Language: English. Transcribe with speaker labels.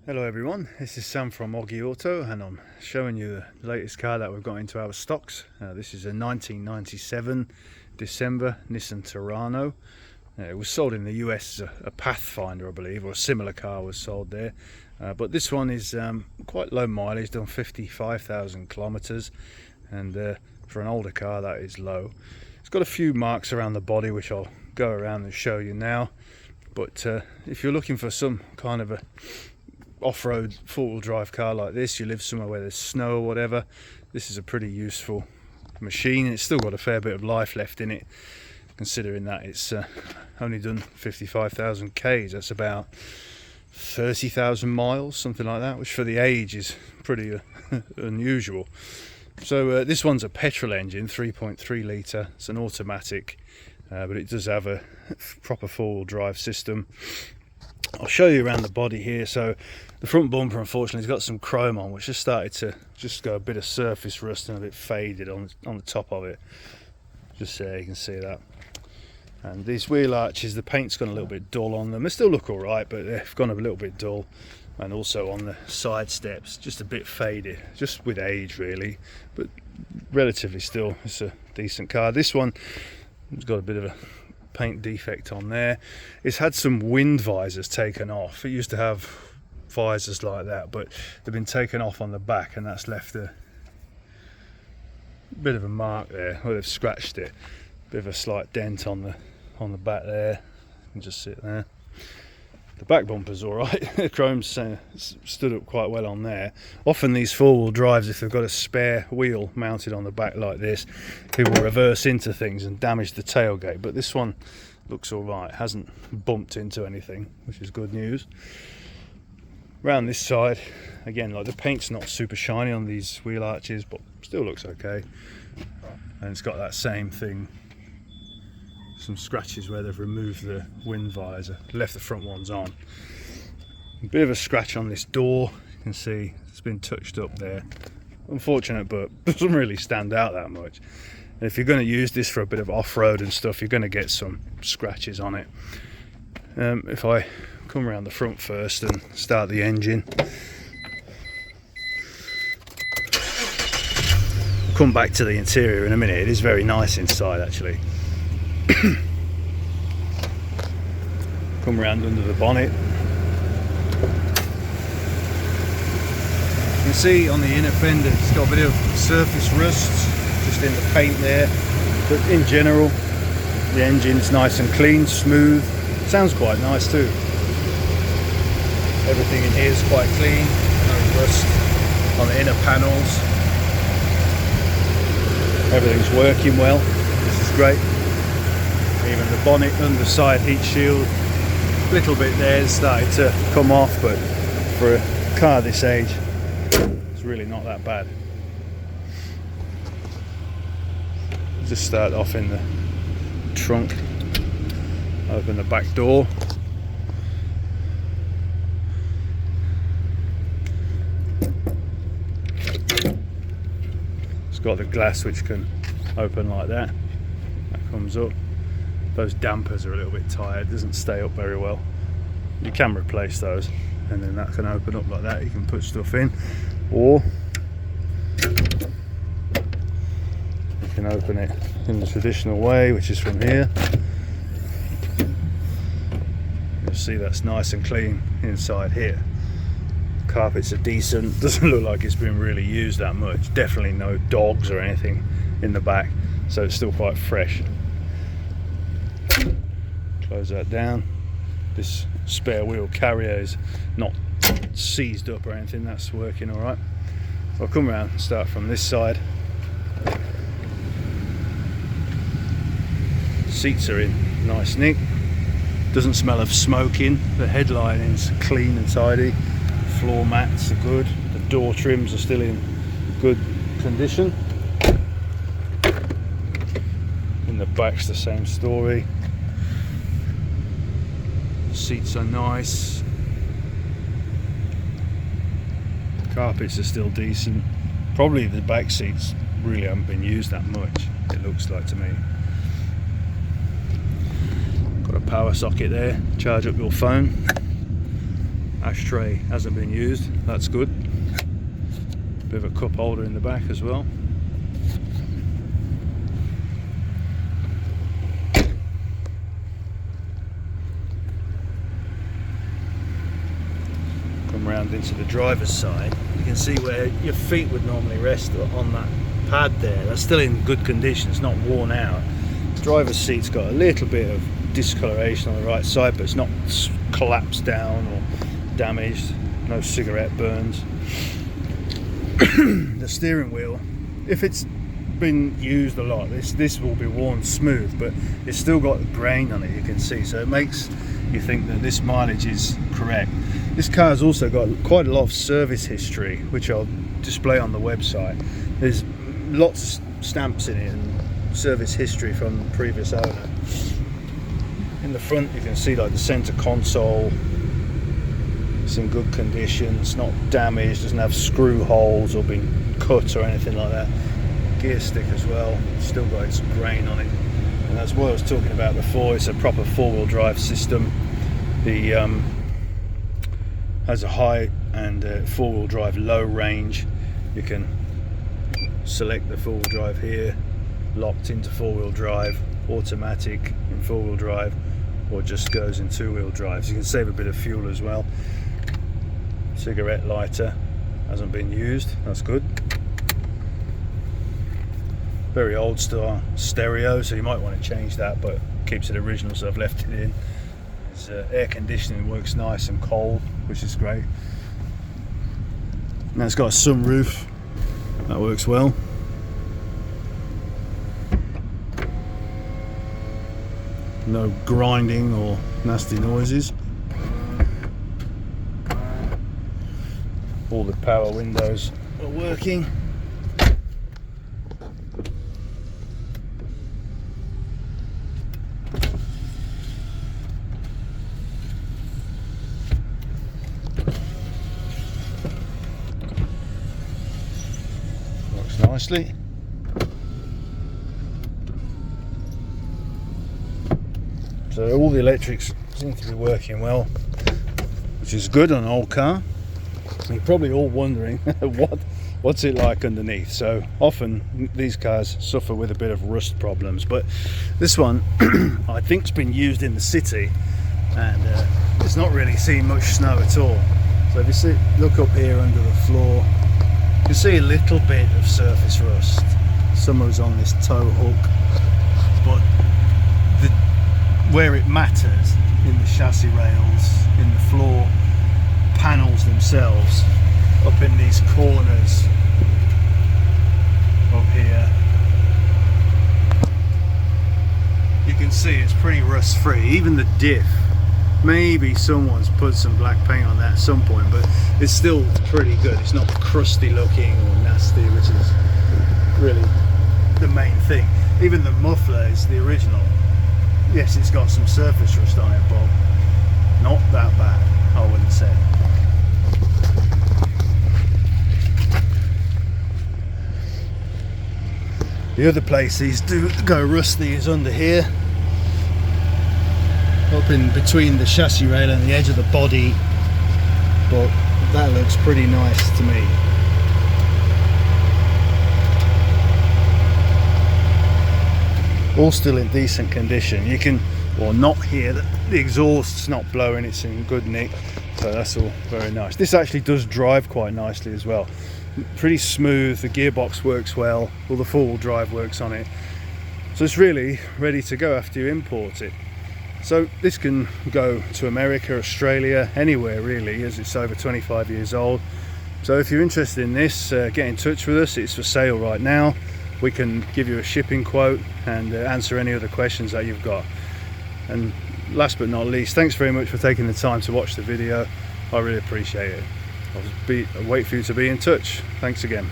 Speaker 1: Hello everyone, this is Sam from Oggy Auto and I'm showing you the latest car that we've got into our stocks. This is a 1997 December Nissan Terrano. It was sold in the US as a Pathfinder, I believe, or a similar car was sold there. But this one is quite low mileage, done 55,000 kilometers, and for an older car that is low. It's got a few marks around the body which I'll go around and show you now. But if you're looking for some kind of a off-road four-wheel drive car like this, you live somewhere where there's snow or whatever, this is a pretty useful machine. It's still got a fair bit of life left in it, considering that it's only done 55,000 k's. That's about 30,000 miles, something like that, which for the age is pretty unusual. So this one's a petrol engine, 3.3 litre. It's an automatic, but it does have a proper four-wheel drive system. I'll show you around the body here. So the front bumper, unfortunately, has got some chrome on, which has started to just go a bit of surface rust and a bit faded on the top of it. Just there, you can see that. And these wheel arches, the paint's gone a little bit dull on them. They still look all right, but they've gone a little bit dull. And also on the side steps, just a bit faded, just with age really, but relatively still, it's a decent car. This one has got a bit of a paint defect on there. It's had some wind visors taken off. It used to have visors like that, but they've been taken off on the back, and that's left a bit of a mark there. Well, they've scratched it. Bit of a slight dent on the back there. You can just see it there. The back bumper's all right. The chrome's stood up quite well on there. Often these four-wheel drives, if they've got a spare wheel mounted on the back like this, people reverse into things and damage the tailgate. But this one looks all right. It hasn't bumped into anything, which is good news. Around this side, again, like the paint's not super shiny on these wheel arches, but still looks okay. And it's got that same thing. Some scratches where they've removed the wind visor, left the front ones on. A bit of a scratch on this door, you can see it's been touched up there. Unfortunate, but doesn't really stand out that much. And if you're going to use this for a bit of off-road and stuff, you're going to get some scratches on it. If I come around the front first and start the engine, I'll come back to the interior in a minute. It is very nice inside actually. Come around under the bonnet. You can see on the inner fender it's got a bit of surface rust just in the paint there, but in general the engine's nice and clean, smooth. Sounds quite nice too. Everything in here is quite clean, no rust on the inner panels. Everything's working well. This is great. Even the bonnet underside heat shield, a little bit there, it's started to come off, but for a car this age it's really not that bad. Just start off in the trunk, open the back door. It's got the glass which can open like that. That comes up. Those dampers are a little bit tired, doesn't stay up very well. You can replace those, and then that can open up like that. You can put stuff in, or you can open it in the traditional way, which is from here. You'll see that's nice and clean inside here. Carpets are decent, doesn't look like it's been really used that much. Definitely no dogs or anything in the back, so it's still quite fresh. Close that down. This spare wheel carrier is not seized up or anything, that's working all right. I'll come around and start from this side. Seats are in nice nick. Doesn't smell of smoking. The headlining's clean and tidy. Floor mats are good. The door trims are still in good condition. In the back's the same story. Seats are nice. Carpets are still decent. Probably the back seats really haven't been used that much, it looks like to me. Got a power socket there, charge up your phone. ashtray hasn't been used, that's good. Bit of a cup holder in the back as well. Come round into the driver's side, you can see where your feet would normally rest on that pad there. That's still in good condition, it's not worn out. The driver's seat's got a little bit of discoloration on the right side, but it's not collapsed down or damaged, no cigarette burns. The steering wheel, if it's been used a lot, this will be worn smooth, but it's still got grain on it, you can see, so it makes you think that this mileage is correct. This car's also got quite a lot of service history, which I'll display on the website. There's lots of stamps in it and service history from the previous owner. In the front you can see like the center console, it's in good condition, it's not damaged, doesn't have screw holes or been cut or anything like that. Gear stick as well, still got its grain on it, and that's what I was talking about before. It's a proper four-wheel drive system. The has a high and four-wheel drive low range. You can select the four-wheel drive here, locked into four-wheel drive, automatic in four-wheel drive, or just goes in two-wheel drive, so you can save a bit of fuel as well. Cigarette lighter hasn't been used, that's good. Very old style stereo, so you might want to change that, but keeps it original, so I've left it in. It's, air conditioning works nice and cold, which is great. Now it's got a sunroof, that works well. No grinding or nasty noises. All the power windows are working. Works nicely. So all the electrics seem to be working well, which is good on an old car. You're probably all wondering what's it like underneath. So often these cars suffer with a bit of rust problems, but this one I think's been used in the city, and it's not really seen much snow at all. So if you look up here under the floor, you can see a little bit of surface rust. Some was on this tow hook, but where it matters, in the chassis rails, in the floor panels themselves, up in these corners up here, you can see it's pretty rust free. Even the diff, maybe someone's put some black paint on that at some point, but it's still pretty good. It's not crusty looking or nasty, which is really the main thing. Even the muffler is the original. Yes, it's got some surface rust on it, but not that bad, I wouldn't say. The other place these do go rusty is under here, up in between the chassis rail and the edge of the body, but that looks pretty nice to me. All still in decent condition. You can, well, not here, the exhaust's not blowing, it's in good nick, so that's all very nice. This actually does drive quite nicely as well. Pretty smooth, the gearbox works well, all the four-wheel drive works on it, so it's really ready to go after you import it. So this can go to America, Australia, anywhere really, as it's over 25 years old. So if you're interested in this, get in touch with us. It's for sale right now. We can give you a shipping quote and answer any other questions that you've got. And last but not least, thanks very much for taking the time to watch the video. I really appreciate it. I'll wait for you to be in touch. Thanks again.